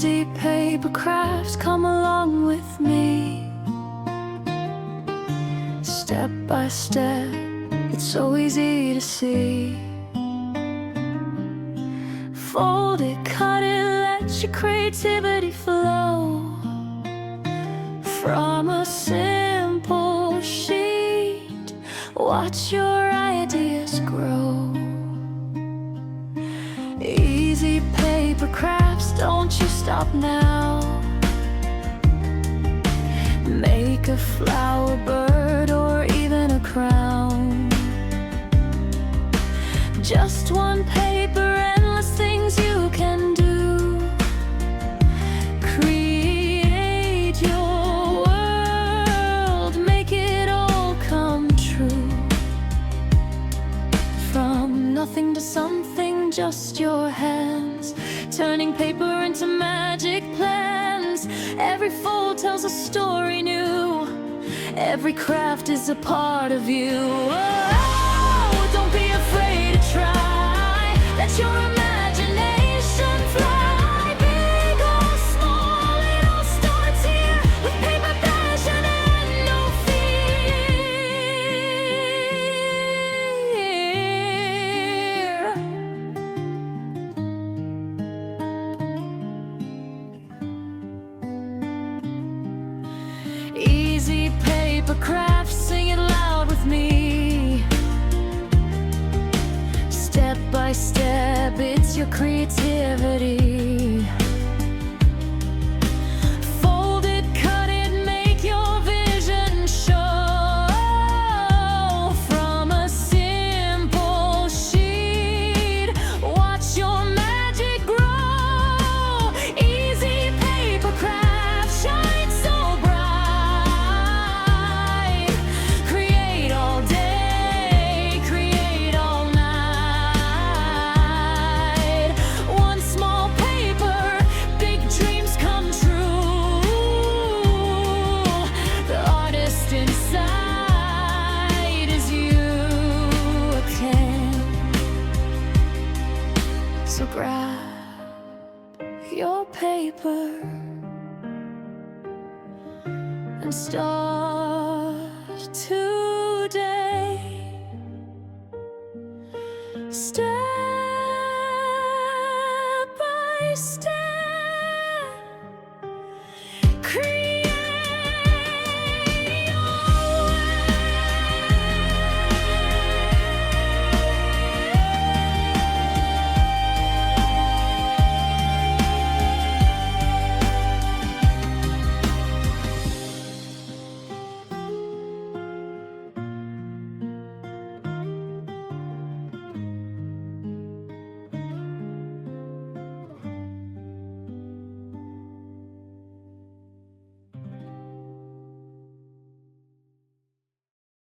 Easy paper crafts, come along with me. Step by step, it's so easy to see. Fold it, cut it, let your creativity flow. From a simple sheet, watch your ideas grow. Easy paper crafts, don't you stop now. Make a flower, bird, or even a crown. Just one paper, endless things you can do. Create your world, make it all come true. From nothing to something, just your hands, turning paper into magic plans. Every fold tells a story new. Every craft is a part of you. Oh, don't be afraid to try. Let your imagination fly. Big or small, it all starts here. With paper, passion, and no fear. Easy paper crafts, sing it loud with me. Step by step, it's your creativity. Fold it, cut it, make your vision show. From a simple sheet, watch your magic grow. Easy paper craft, shine so bright. Create all day, create all night. One small paper, big dreams come true. The artist inside is you again. So grab your paper and start today. Step